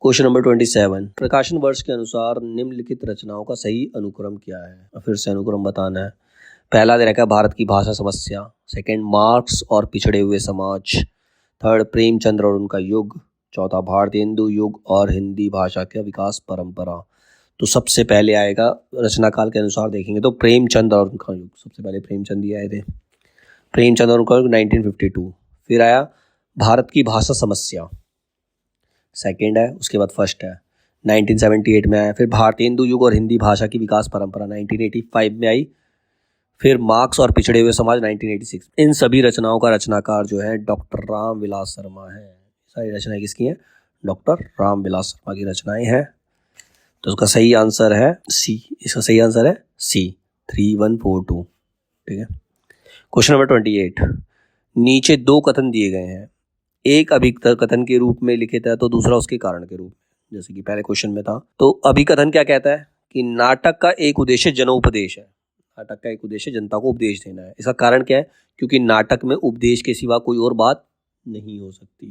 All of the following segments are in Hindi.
क्वेश्चन नंबर 27, प्रकाशन वर्ष के अनुसार निम्नलिखित रचनाओं का सही अनुक्रम क्या है। फिर से अनुक्रम बताना है। पहला दे रखा है भारत की भाषा समस्या, सेकंड मार्क्स और पिछड़े हुए समाज, थर्ड प्रेमचंद्र और उनका युग, चौथा भारतेंदु युग और हिंदी भाषा का विकास परंपरा। तो सबसे पहले आएगा रचना काल के अनुसार देखेंगे तो प्रेमचंद और उनका युग। सबसे पहले प्रेमचंद ही आए थे, प्रेमचंद और उनका युग 1952। फिर आया भारत की भाषा समस्या, सेकंड है, उसके बाद फर्स्ट है 1978 में आया। फिर भारतेंदु युग और हिंदी भाषा की विकास परंपरा 1985 में आई। फिर मार्क्स और पिछड़े हुए समाज 1986। इन सभी रचनाओं का रचनाकार जो है डॉक्टर रामविलास शर्मा है। सारी रचनाएं किसकी हैं? डॉक्टर रामविलास शर्मा की रचनाएं हैं। तो उसका सही आंसर है सी। इसका सही आंसर है सी 3142। ठीक है। क्वेश्चन नंबर 28, नीचे दो कथन दिए गए हैं, एक अभिकथन के रूप में लिखित है तो दूसरा उसके कारण के रूप में। जैसे कि पहले क्वेश्चन में था, तो अभिकथन क्या कहता है कि नाटक का एक उद्देश्य जनोपदेश है। नाटक का एक उद्देश्य जनता को उपदेश देना है। इसका कारण क्या है? क्योंकि नाटक में उपदेश के सिवा कोई और बात नहीं हो सकती।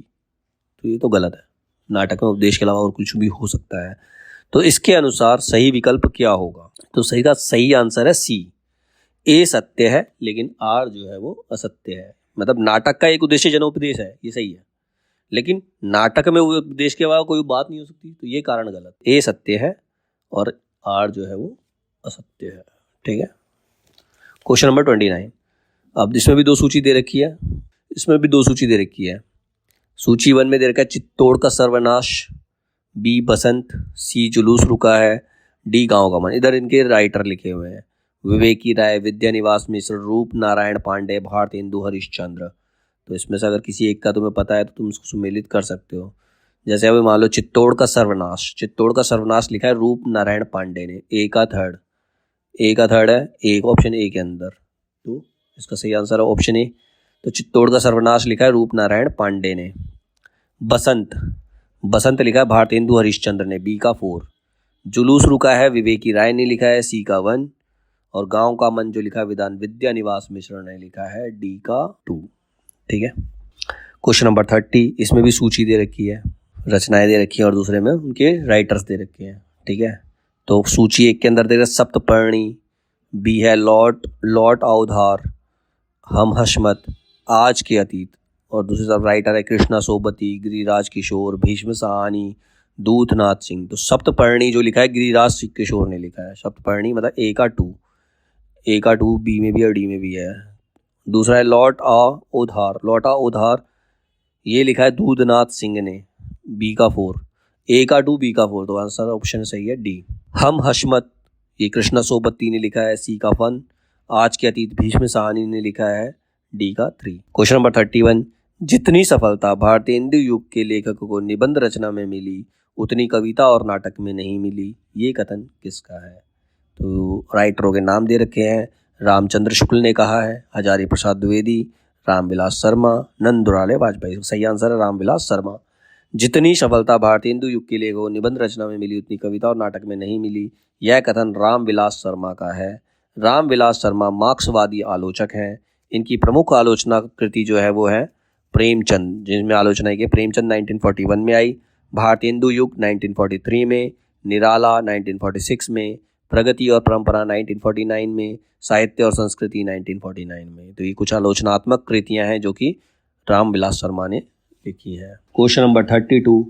तो ये तो गलत है, नाटक में उपदेश के अलावा और कुछ भी हो सकता है। तो इसके अनुसार सही विकल्प क्या होगा? तो सही का सही आंसर है सी। ए सत्य है लेकिन आर जो है वो असत्य है। मतलब नाटक का एक उद्देश्य जनोपदेश है, ये सही है, लेकिन नाटक में उपदेश के अलावा कोई बात नहीं हो सकती, तो ये कारण गलत। ए सत्य है और आर जो है वो असत्य है। ठीक है। क्वेश्चन नंबर 29, अब इसमें भी दो सूची दे रखी है, इसमें भी दो सूची दे रखी है। सूची 1 में दे रखा है चित्तौड़ का सर्वनाश, बी बसंत, सी जुलूस रुका है, डी गांव का मन। इधर इनके राइटर लिखे हुए हैं, विवेकी राय, विद्यानिवास मिश्र, रूप नारायण पांडे, भारतेंदु हरिश्चंद्र। तो इसमें से अगर किसी एक का तुम्हें पता है तो तुम उसको सुमेलित कर सकते हो। जैसे अभी मान लो चित्तौड़ का सर्वनाश, चित्तौड़ का सर्वनाश लिखा है रूप नारायण पांडे ने, ए का थर्ड है, एक ऑप्शन ए के अंदर, तो इसका सही आंसर है ऑप्शन ए। तो चित्तौड़ का सर्वनाश लिखा है रूप नारायण पांडे ने। बसंत लिखा है भारतेंदु हरिश्चंद्र ने, बी का 4। जुलूस रुका है विवेकी राय ने लिखा है, सी का 1। और गांव का मन जो लिखा है विद्यानिवास मिश्र ने लिखा है, डी का 2। ठीक है। क्वेश्चन नंबर 30, इसमें भी सूची दे रखी है, रचनाएं दे रखी है और दूसरे में उनके राइटर्स दे रखे हैं। ठीक है। तो सूची 1 के अंदर दे रखा सप्तपर्णी, बी है लॉट अवधार, हम हशमत, आज के अतीत, और दूसरी तरफ राइटर है कृष्णा सोबती, गिरिराज किशोर, भीष्म साहनी, दूधनाथ सिंह। तो सप्तपर्णी जो लिखा है गिरिराज किशोर ने लिखा है। सप्तपर्णी मतलब ए का 2, बी में भी और डी में भी है। दूसरा है लॉट आ उधार, ये लिखा है दूधनाथ सिंह ने, बी का 4। ए का 2, बी का 4, तो आंसर ऑप्शन सही है डी। हम हशमत, ये कृष्णा सोबती ने लिखा है, सी का 1। आज के अतीत भीष्म साहनी ने लिखा है, डी का 3। क्वेश्चन नंबर 31, जितनी सफलता भारतेंदु युग के लेखक को निबंध रचना में मिली उतनी कविता और नाटक में नहीं मिली, ये कथन किसका है? तो राइटरों के नाम दे रखे हैं, रामचंद्र शुक्ल ने कहा है, हजारी प्रसाद द्विवेदी, रामविलास शर्मा, नंदुलाल वाजपेयी। सही आंसर है रामविलास शर्मा। जितनी सफलता भारतेंदु युग के लेखकों को निबंध रचना में मिली उतनी कविता और नाटक में नहीं मिली, यह कथन रामविलास शर्मा का है। रामविलास शर्मा मार्क्सवादी आलोचक हैं। इनकी प्रमुख आलोचना कृति जो है वो है प्रेमचंद, जिसमें आलोचना की प्रेमचंद 1941 में आई, भारतेंदु युग 1943 में, निराला 1946 में, प्रगति और परंपरा 1949 में, साहित्य और संस्कृति 1949 में। तो ये कुछ आलोचनात्मक कृतियां हैं जो कि रामविलास शर्मा ने लिखी है। क्वेश्चन नंबर 32,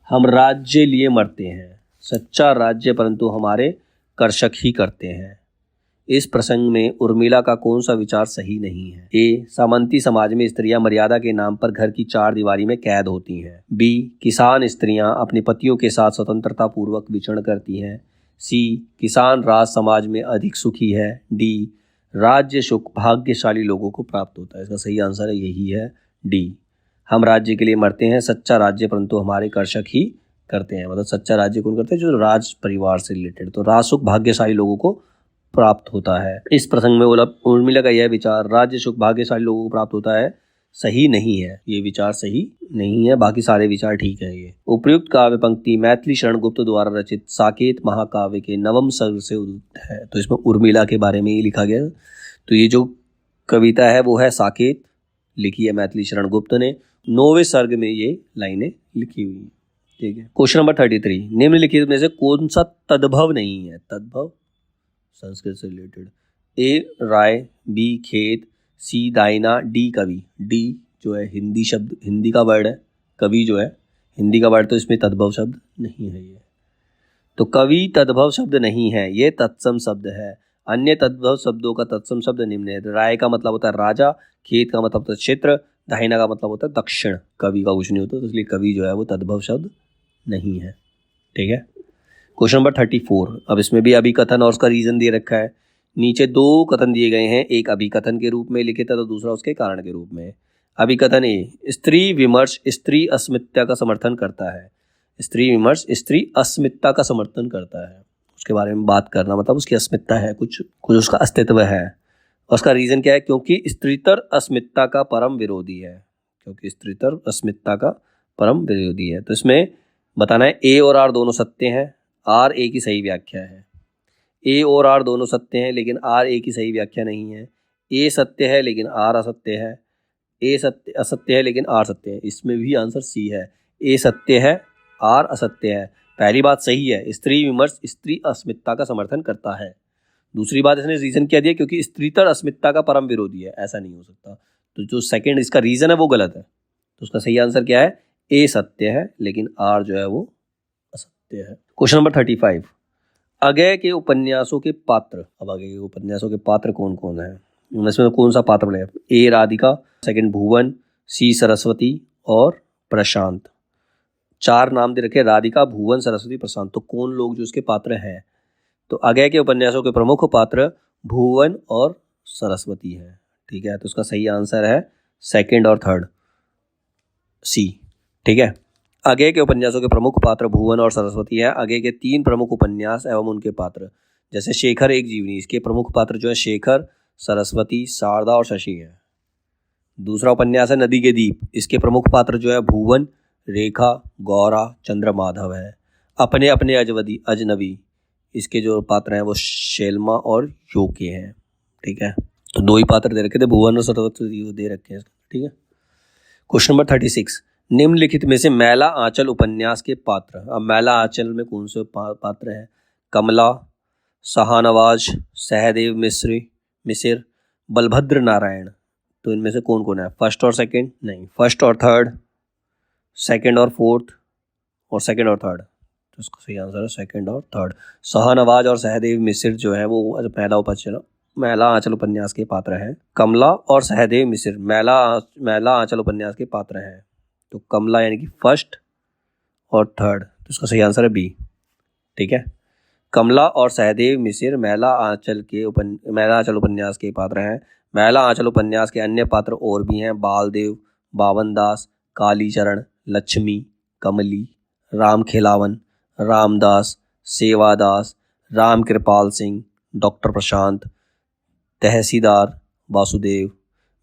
हम राज्य लिए मरते हैं, सच्चा राज्य परंतु हमारे कर्षक ही करते हैं। इस प्रसंग में उर्मिला का कौन सा विचार सही नहीं है? ए, सामंती समाज में स्त्रियां मर्यादा के नाम पर घर की 4 दीवारी में कैद होती हैं। बी, किसान स्त्रियां अपने पतियों के साथ स्वतंत्रता पूर्वक विचरण करती हैं। सी, किसान राज समाज में अधिक सुखी है। डी, राज्य सुख भाग्यशाली लोगों को प्राप्त होता है। इसका सही आंसर है यही है डी, हम राज्य के लिए मरते हैं, सच्चा राज्य परंतु हमारे कर्षक ही करते हैं। मतलब सच्चा राज्य कौन करते हैं? जो राज परिवार से रिलेटेड। तो राज सुख भाग्यशाली लोगों को प्राप्त होता है। इस प्रसंग में उर्मिला का यह विचार राज्य सुख भाग्यशाली लोगों को प्राप्त होता है सही नहीं है, ये विचार सही नहीं है, बाकी सारे विचार ठीक है। ये उपयुक्त काव्य पंक्ति मैथिली शरण गुप्त द्वारा रचित साकेत महाकाव्य के नवम सर्ग से उद्धृत है। तो इसमें उर्मिला के बारे में ही लिखा गया। तो ये जो कविता है वो है साकेत, लिखी है मैथिली शरण गुप्त ने, 9वें सर्ग में ये लाइनें लिखी हुई। ठीक है। क्वेश्चन नंबर 33, निम्नलिखित में से कौन सा तद्भव नहीं है? तद्भव संस्कृत से रिलेटेड। ए राय, बी खेत, सी दाइना, डी कवि। डी जो है हिंदी शब्द, हिंदी का वर्ड है, कवि जो है हिंदी का वर्ड, तो इसमें तद्भव शब्द नहीं है ये। तो कवि तद्भव शब्द नहीं है, ये तत्सम शब्द है। अन्य तद्भव शब्दों का तत्सम शब्द निम्न है। राय का मतलब होता है राजा, खेत का मतलब होता है क्षेत्र, दाहिना का मतलब होता है दक्षिण। कवि का कुछ नहीं होता, तो इसलिए कवि जो है वो तद्भव शब्द नहीं है। ठीक है। क्वेश्चन नंबर 34, अब इसमें भी अभिकथन और उसका रीजन दे रखा है। नीचे दो कथन दिए गए हैं, एक अभिकथन के रूप में लिखित है तो दूसरा उसके कारण के रूप में। अभिकथन ए, स्त्री विमर्श स्त्री अस्मिता का समर्थन करता है। स्त्री विमर्श स्त्री अस्मिता का समर्थन करता है, उसके बारे में बात करना, मतलब उसकी अस्मिता है, कुछ उसका अस्तित्व है। और उसका रीजन क्या है? क्योंकि स्त्रीतर अस्मिता का परम विरोधी है। क्योंकि स्त्रीतर अस्मिता का परम विरोधी है। तो इसमें बताना है ए और आर दोनों सत्य हैं, आर ए की सही व्याख्या है। ए और आर दोनों सत्य हैं लेकिन आर ए की सही व्याख्या नहीं है। ए सत्य है लेकिन आर असत्य है। ए सत्य असत्य है लेकिन आर सत्य है। इसमें भी आंसर सी है। ए सत्य है, आर असत्य है। पहली बात सही है, स्त्री विमर्श स्त्री अस्मिता का समर्थन करता है। दूसरी बात इसने रीजन क्या दिया? क्योंकि स्त्रीतर अस्मिता का परम विरोधी है, ऐसा नहीं हो सकता। तो जो सेकंड इसका रीजन है वो गलत है। तो उसका सही आंसर क्या है? ए सत्य है लेकिन आर जो है वो असत्य है। क्वेश्चन नंबर 35, अगय के उपन्यासों के पात्र। अब अगय के उपन्यासों के पात्र कौन कौन है? इसमें कौन सा पात्र बने? ए राधिका, सेकंड भुवन, सी सरस्वती और प्रशांत। चार नाम दे रखे, राधिका, भुवन, सरस्वती, प्रशांत। तो कौन लोग जो उसके पात्र हैं? तो अगय के उपन्यासों के प्रमुख पात्र भुवन और सरस्वती है। ठीक है, तो उसका सही आंसर है सेकंड और थर्ड, सी। ठीक है, अगय के उपन्यासों के प्रमुख पात्र भुवन और सरस्वती है। अगय के 3 प्रमुख उपन्यास एवं उनके पात्र, जैसे शेखर एक जीवनी, इसके प्रमुख पात्र जो है शेखर, सरस्वती, शारदा और शशि है। दूसरा उपन्यास है नदी के दीप, इसके प्रमुख पात्र जो है भुवन, रेखा, गौरा, चंद्रमाधव है। अपने अपने अजनबी, इसके जो पात्र हैं वो शैलमा और योके हैं। ठीक है, तो 2 ही पात्र दे रखे थे, भुवन और सरस्वती दे रखे हैं। ठीक है। क्वेश्चन नंबर 36, निम्नलिखित में से मैला आंचल उपन्यास के पात्र। अब मैला आंचल में कौन से पात्र हैं? कमला, शाहनवाज, सहदेव मिसिर, बलभद्र नारायण। तो इनमें से कौन कौन है? फर्स्ट और सेकंड? नहीं, फर्स्ट और थर्ड, सेकंड और फोर्थ और सेकंड और थर्ड। तो इसका सही आंसर है सेकंड और थर्ड। शाहनवाज और सहदेव मिसिर जो है वो मैला आंचल उपन्यास के पात्र हैं। कमला और सहदेव मिसिर मैला आंचल उपन्यास के पात्र हैं। तो कमला यानी कि फर्स्ट और थर्ड, तो इसका सही आंसर है बी। ठीक है, कमला और सहदेव मिसिर मैला आंचल उपन्यास के पात्र हैं। मैला आंचल उपन्यास के अन्य पात्र और भी हैं, बालदेव, बावनदास, कालीचरण, लक्ष्मी, कमली, राम खेलावन, रामदास, सेवादास, राम कृपाल सिंह, डॉक्टर प्रशांत, तहसीलदार वासुदेव।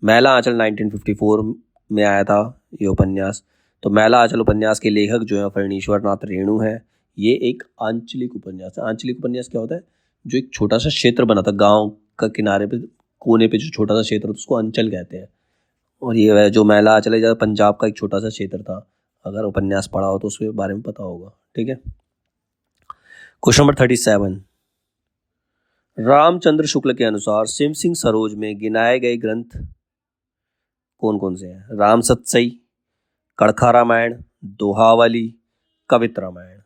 मैला आंचल 1954 में आया था ये उपन्यास। तो मैला आंचल उपन्यास के लेखक जो है फणीश्वर नाथ रेणु है। ये एक आंचलिक उपन्यास है। आंचलिक उपन्यास क्या होता है? जो एक छोटा सा क्षेत्र बना था गांव का किनारे पे, कोने पे जो छोटा सा क्षेत्र होता है उसको अंचल कहते हैं। और ये जो मैला आंचल है पंजाब का एक छोटा सा क्षेत्र था। अगर उपन्यास पढ़ा हो तो उसके बारे में पता होगा। ठीक है। क्वेश्चन नंबर 37, रामचंद्र शुक्ल के अनुसार सिम सिंह सरोज में गिनाए गए ग्रंथ कौन कौन से हैं? राम सतसई, कड़खा रामायण, दोहावली, कवित रामायण।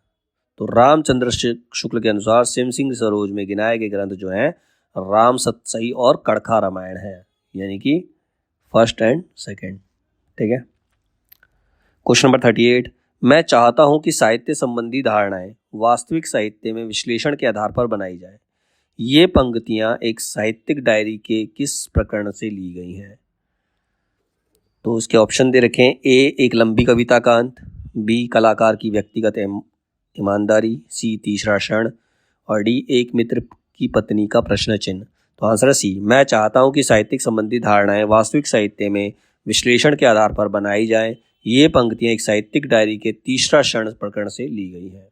तो रामचंद्र शुक्ल के अनुसार सिम सिंह सरोज में गिनाए गए ग्रंथ जो हैं राम सतसई और कड़खा रामायण है, यानी कि फर्स्ट एंड सेकंड। ठीक है। क्वेश्चन नंबर 38, मैं चाहता हूं कि साहित्य संबंधी धारणाएं वास्तविक साहित्य में विश्लेषण के आधार पर बनाई जाए। ये पंक्तियां एक साहित्यिक डायरी के किस प्रकरण से ली गई हैं? तो इसके ऑप्शन दे रखे हैं, ए एक लंबी कविता का अंत, बी कलाकार की व्यक्तिगत ईमानदारी, सी तीसरा क्षण और डी एक मित्र की पत्नी का प्रश्न चिन्ह। तो आंसर है सी। मैं चाहता हूं कि साहित्यिक संबंधी धारणाएं वास्तविक साहित्य में विश्लेषण के आधार पर बनाई जाएं। ये पंक्तियां एक साहित्यिक डायरी के तीसरा क्षण प्रकरण से ली गई हैं।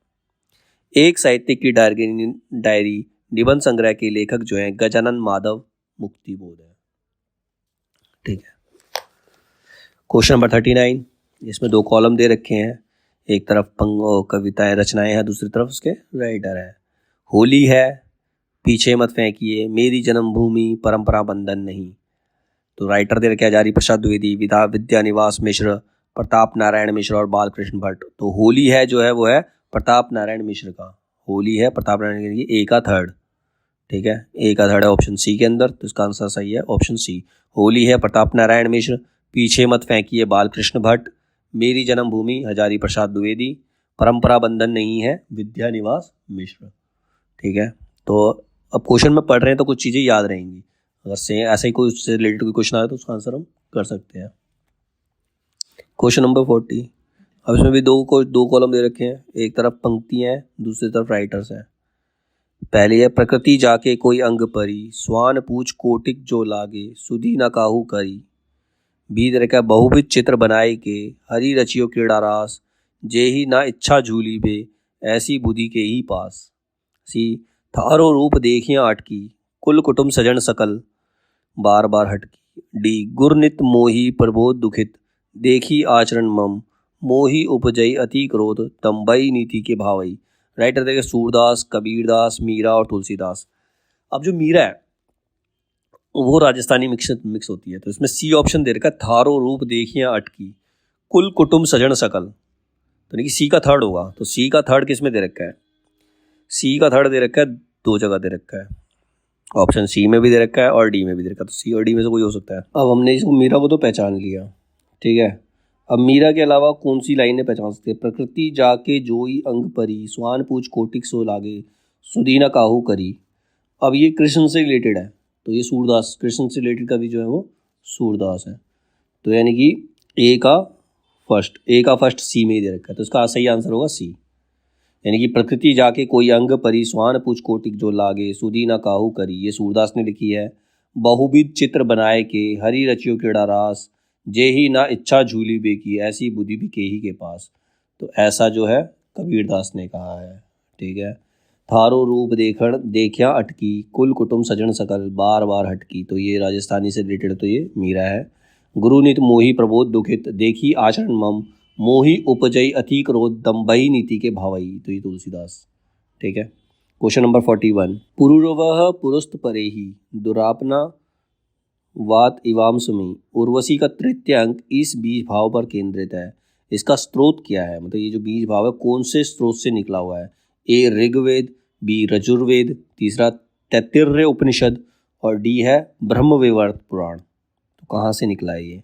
एक साहित्यिक की डायरी निबंध संग्रह के लेखक जो हैं गजानन माधव मुक्तिबोध है। ठीक है। क्वेश्चन नंबर 39, इसमें 2 कॉलम दे रखे हैं। एक तरफ कविताएं रचनाएं हैं, दूसरी तरफ उसके राइटर हैं। होली है, पीछे मत फेंकिए, मेरी जन्मभूमि परंपरा बंधन नहीं। तो राइटर दे रखे हजारी प्रसाद द्विवेदी, विद्यानिवास मिश्र, प्रताप नारायण मिश्र और बालकृष्ण भट्ट। तो होली है जो है वो है प्रताप नारायण मिश्र का। होली है प्रताप नारायण की, ए का थर्ड, ठीक है, ए का थर्ड है ऑप्शन सी के अंदर। तो इसका आंसर सही है ऑप्शन सी। होली है प्रताप नारायण मिश्र, पीछे मत फेंकिए बालकृष्ण भट्ट, मेरी जन्मभूमि हजारी प्रसाद द्विवेदी, परंपरा बंधन नहीं है विद्यानिवास मिश्र। ठीक है, तो अब क्वेश्चन में पढ़ रहे हैं तो कुछ चीज़ें याद रहेंगी। अगर से ऐसा ही कोई उससे रिलेटेड कोई क्वेश्चन आए तो उसका आंसर हम कर सकते हैं। Question number 40। अब इसमें भी दो कॉलम दे रखे हैं, एक तरफ पंक्तियाँ हैं, दूसरी तरफ राइटर्स हैं। पहली है प्रकृति जाके कोई अंग परी, स्वान पूछ कोटिक जो लागे, सुधी न काहू करी। बी दे रखा है बहुविध चित्र बनाए के, हरी रचियो क्रीड़ा रास, जेही ना इच्छा झूली बे, ऐसी बुद्धि के ही पास। सी थारो रूप देखियाँ अटकी, कुल कुटुम सजन सकल, बार बार हटकी। डी गुरनित मोही प्रबोध दुखित, देखी आचरण मम, मोही उपजई अति क्रोध, तंबई नीति के भावई। राइटर देखे सूरदास, कबीरदास, मीरा और तुलसीदास। अब जो मीरा है वो राजस्थानी मिक्स होती है, तो इसमें सी ऑप्शन दे रखा है थारो रूप देखियाँ अटकी, कुल कुटुम सजन सकल। तो नहीं, सी का थर्ड होगा। तो सी का थर्ड किस में दे रखा है? सी का थर्ड दे रखा है दो जगह दे रखा है, ऑप्शन सी में भी दे रखा है और डी में भी दे रखा है। तो सी और डी में से कोई हो सकता है। अब हमने इसको मीरा को तो पहचान लिया, ठीक है। अब मीरा के अलावा कौन सी लाइनें पहचान सकते हैं? प्रकृति जाके जोई अंग परी, स्वान पूछ कोटिक सो लागे, सुदीना काहू करी। अब ये कृष्ण से रिलेटेड है, तो ये सूरदास, कृष्ण से रिलेटेड का भी जो है वो सूरदास है। तो यानी कि ए का फर्स्ट सी में ही दे रखा है, तो इसका सही आंसर होगा सी। यानी कि प्रकृति जाके कोई अंग परी, स्वान पूछ कोटिक जो लागे, सुधी ना काहू करी, ये सूरदास ने लिखी है। बहुविध चित्र बनाए के, हरी रचियो क्रीड़ा रास, जे ही ना इच्छा झूली बेकी, ऐसी बुद्धि भी के ही के पास। तो ऐसा जो है कबीरदास ने कहा है, ठीक है। थारो रूप देखिया अटकी, कुल कुटुम सजन सकल, बार बार हटकी। तो ये राजस्थानी से रिलेटेड तो ये मीरा है। गुरुनित मोही प्रबोध दुखित, देखी आचरण मम, मोही उपजई अति क्रोध, दम्भई नीति के भावई। तो ये तुलसीदास, ठीक है। Question number 41। पुरुरवः पुरुस्त परेही, दुरापना वात इवाम सुमी। उर्वशी का तृतीय अंक इस बीज भाव पर केंद्रित है, इसका स्रोत क्या है? मतलब ये जो बीज भाव है कौन से स्रोत से निकला हुआ है? ए ऋग्वेद, बी रजुर्वेद, तीसरा तैत्तिरीय उपनिषद और डी है ब्रह्मवैवर्त पुराण। तो कहाँ से निकला है ये?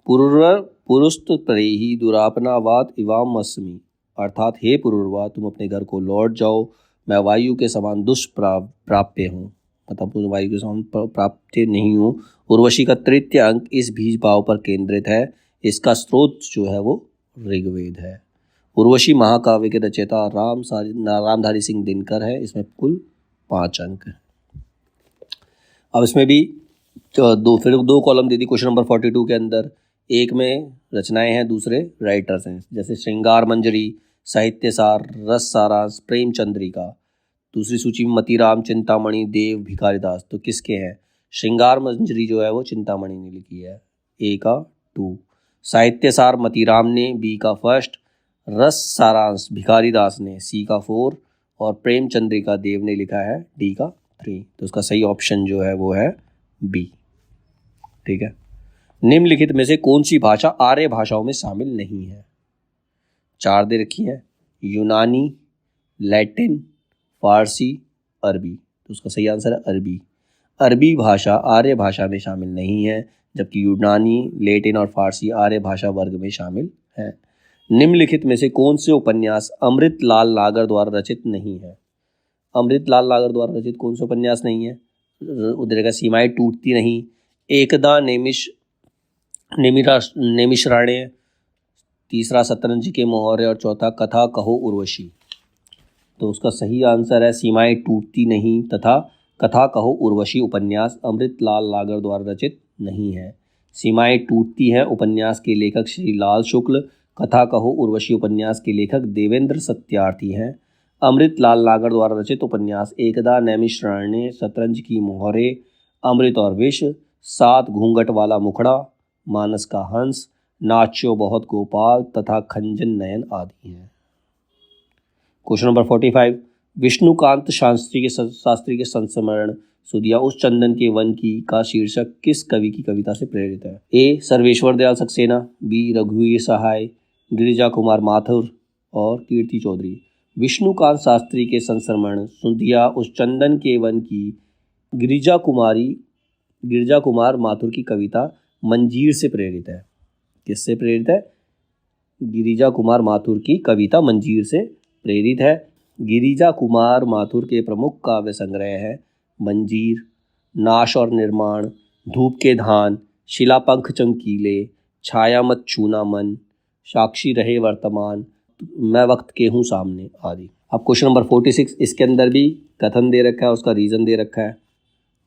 पुरुर्वर पुरुस्त परेही दुरापना वात इवाम अस्मि, अर्थात हे पुरुर्वा तुम अपने घर को लौट जाओ, मैं वायु के समान दुष्प्राप्य हूँ, मतलब वायु के समान प्राप्त नहीं हूँ। उर्वशी का तृतीय अंक इस बीज भाव पर केंद्रित है, इसका स्रोत जो है वो ऋग्वेद है। उर्वशी महाकाव्य के रचयिता रामधारी सिंह दिनकर है। इसमें कुल 5 अंक हैं। अब इसमें भी दो column they the question number 42 के अंदर। एक में रचनाएं हैं, दूसरे राइटर्स हैं, जैसे श्रृंगार मंजरी, साहित्यसार, रस सारांश, प्रेम चंद्रिका। दूसरी सूची में मतीराम, चिंतामणि, देव, भिखारीदास। तो किसके हैं? श्रृंगार मंजरी जो है वो चिंतामणि ने लिखी है, ए का 2। साहित्यसार मतीराम ने, बी का फर्स्ट। रस सारांश भिखारीदास ने, सी का 4 और प्रेम चंद्रिका देव ने लिखा है, डी का 3। तो उसका सही ऑप्शन जो है वो है बी, ठीक है। निम्नलिखित में से कौन सी भाषा आर्य भाषाओं में शामिल नहीं है? 4 दे रखी है, यूनानी, लैटिन, फारसी, अरबी। तो उसका सही आंसर है अरबी। अरबी भाषा आर्य भाषा में शामिल नहीं है, जबकि यूनानी, लैटिन और फारसी आर्य भाषा वर्ग में शामिल है। निम्नलिखित में से कौन से उपन्यास अमृतलाल नागर द्वारा रचित नहीं है? अमृतलाल नागर द्वारा रचित कौन से उपन्यास नहीं है? उधर का सीमाएं टूटती नहीं, एकदा नेमिषारण्य, तीसरा शतरंज के मोहरे और चौथा कथा कहो उर्वशी। तो उसका सही आंसर है सीमाएं टूटती नहीं तथा कथा कहो उर्वशी उपन्यास अमृतलाल नागर द्वारा रचित नहीं है। सीमाएं टूटती है उपन्यास के लेखक श्री लाल शुक्ल, कथा कहो उर्वशी उपन्यास के लेखक देवेंद्र सत्यार्थी हैं। अमृतलाल नागर द्वारा रचित उपन्यास एकदा नैमिषारण्य, शतरंज की मोहरे, अमृत और विष, 7 घूंघट वाला मुखड़ा, मानस का हंस, नाच्यो बहुत गोपाल तथा खंजन नयन आदि हैं। क्वेश्चन नंबर 45, विष्णुकांत शास्त्री के संस्मरण सुधिया उस चंदन के वन की का शीर्षक किस कवि की कविता से प्रेरित है? ए. सर्वेश्वर दयाल सक्सेना, बी. रघुवीर सहाय, गिरिजा कुमार माथुर और कीर्ति चौधरी। विष्णुकांत शास्त्री के संस्मरण सुधिया उस चंदन के वन की गिरिजा कुमार माथुर की कविता मंजीर से प्रेरित है। किससे प्रेरित है? गिरिजा कुमार माथुर की कविता मंजीर से प्रेरित है। गिरिजा कुमार माथुर के प्रमुख काव्य संग्रह है मंजीर, नाश और निर्माण, धूप के धान, शिलापंख चमकीले, छाया मत छूना मन, साक्षी रहे वर्तमान, मैं वक्त के हूँ सामने आदि। अब क्वेश्चन नंबर 46, इसके अंदर भी कथन दे रखा है, उसका रीज़न दे रखा है,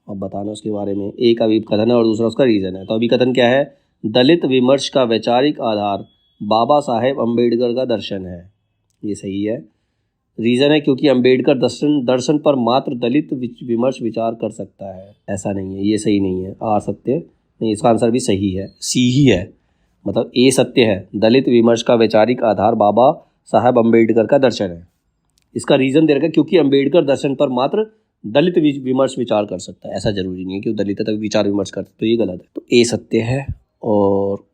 अब बताना उसके बारे में। एक अभी कथन है और दूसरा उसका रीज़न है। तो अभी कथन क्या है? दलित विमर्श का वैचारिक आधार बाबा साहेब अम्बेडकर का दर्शन है। ये सही है। रीज़न है क्योंकि अम्बेडकर दर्शन पर मात्र दलित विमर्श विचार कर सकता है। ऐसा नहीं है, ये सही नहीं है। आर सत्य नहीं, इसका आंसर भी सही है, सी ही है, मतलब ए सत्य है। दलित विमर्श का वैचारिक आधार बाबा साहब अम्बेडकर का दर्शन है। इसका रीज़न दे रखा है क्योंकि अम्बेडकर दर्शन पर मात्र दलित विमर्श विचार कर सकता है। ऐसा जरूरी नहीं है कि वो दलित तक विचार विमर्श करता, तो ये गलत है। तो ए सत्य है और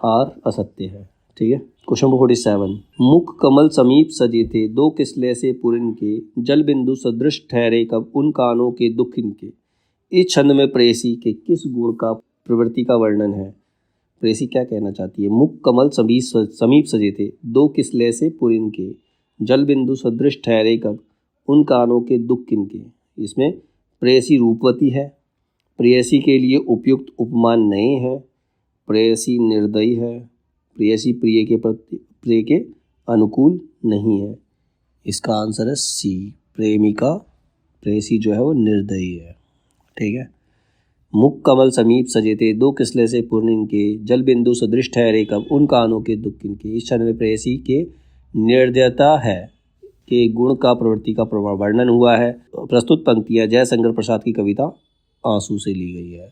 आर असत्य है। ठीक है। क्वेश्चन नंबर 47, मुख कमल समीप सजे थे, दो किसले से पुरिन के, जल बिंदु सदृश ठहरे कब उन कानों के दुख इनके। इस छंद में प्रेयसी के किस गुण का प्रवृत्ति का वर्णन है? प्रेयसी क्या कहना चाहती है? मुख कमल समीप सजे थे, दो किसले से पुरिन के, जल बिंदु सदृश ठहरे कब उन कानों के दुख किनके। इसमें प्रेयसी रूपवती है, प्रेयसी के लिए उपयुक्त उपमान नए हैं, प्रेयसी निर्दयी है, प्रेयसी प्रिय के अनुकूल नहीं है। इसका आंसर है सी, प्रेमिका प्रेयसी जो है वो निर्दयी है। ठीक है। मुख कमल समीप सजे थे, दो किसले से पूर्ण के, जल बिंदु सदृश ठहरे कब उन कानों के दुख किनके। इस छंद में प्रेयसी के निर्दयता है के गुण का प्रवृत्ति का वर्णन हुआ है। प्रस्तुत पंक्तियां जयशंकर प्रसाद की कविता आंसू से ली गई है।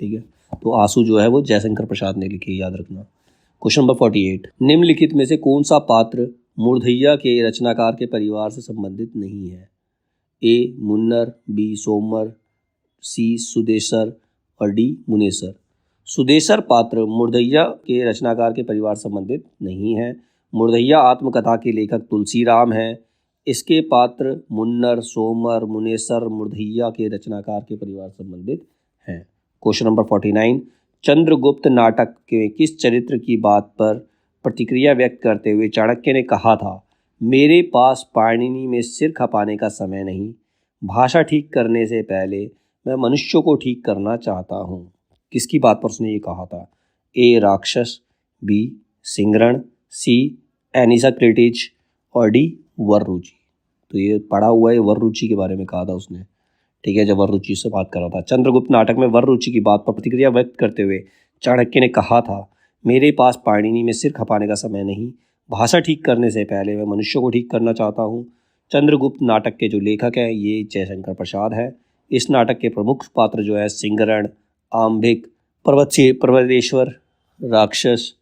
ठीक है। तो आंसू जो है वो जयशंकर प्रसाद ने लिखी, याद रखना। क्वेश्चन नंबर 48, निम्नलिखित में से कौन सा पात्र मूर्धैया के रचनाकार के परिवार से संबंधित नहीं है? ए मुन्नर, बी सोमर, सी सुदेशर और डी मुनेसर। सुदेशर पात्र मूर्धैया के रचनाकार के परिवार संबंधित नहीं है। मूर्धैया आत्मकथा के लेखक तुलसीराम हैं। इसके पात्र मुन्नर, सोमर, मुनेसर मूर्धैया के रचनाकार के परिवार संबंधित हैं। क्वेश्चन नंबर 49, चंद्रगुप्त नाटक के किस चरित्र की बात पर प्रतिक्रिया व्यक्त करते हुए चाणक्य ने कहा था, मेरे पास पाणिनि में सिर खपाने का समय नहीं, भाषा ठीक करने से पहले मैं मनुष्यों को ठीक करना चाहता हूँ। किसकी बात पर उसने ये कहा था? ए राक्षस, बी सिंगरण, सी एनिसाक्रेटिज और डी वररुचि। तो ये पढ़ा हुआ है, वररुचि के बारे में कहा था उसने। ठीक है, जब वररुचि से बात कर रहा था। चंद्रगुप्त नाटक में वररुचि की बात पर प्रतिक्रिया व्यक्त करते हुए चाणक्य ने कहा था, मेरे पास पाणिनि में सिर खपाने का समय नहीं, भाषा ठीक करने से पहले मैं मनुष्यों को ठीक करना चाहता हूँ। चंद्रगुप्त नाटक के जो लेखक हैं ये जयशंकर प्रसाद है। इस नाटक के प्रमुख पात्र जो है सिंगरण, आम्भिक, पर्वतेश्वर, राक्षस,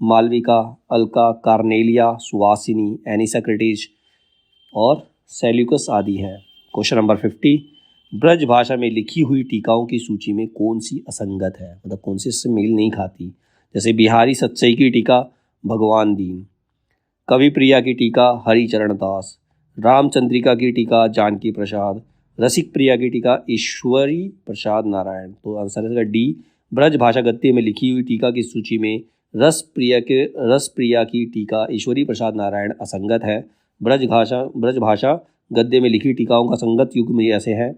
मालविका, अलका, कार्नेलिया, सुवासिनी, एनिसाक्रेटिज और सेल्यूकस आदि हैं। क्वेश्चन नंबर 50, ब्रज भाषा में लिखी हुई टीकाओं की सूची में कौन सी असंगत है, मतलब कौन सी इससे मेल नहीं खाती? जैसे बिहारी सतसई की टीका भगवान दीन, कवि प्रिया की टीका हरिचरण दास, रामचंद्रिका की टीका जानकी प्रसाद, रसिक प्रिया की टीका ईश्वरी प्रसाद नारायण। तो आंसर है डी, ब्रज भाषा गद्य में लिखी हुई टीका की सूची में रस प्रिया की टीका ईश्वरी प्रसाद नारायण असंगत है। ब्रज भाषा गद्य में लिखी टीकाओं का संगत युग्म ऐसे हैं,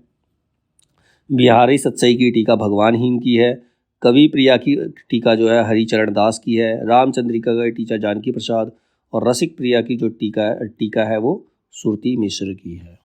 बिहारी सतसई की टीका भगवानहीन की है, कवि प्रिया की टीका जो है हरिचरण दास की है, रामचंद्रिका का टीका जानकी प्रसाद और रसिक प्रिया की जो टीका है वो सुरती मिश्र की है।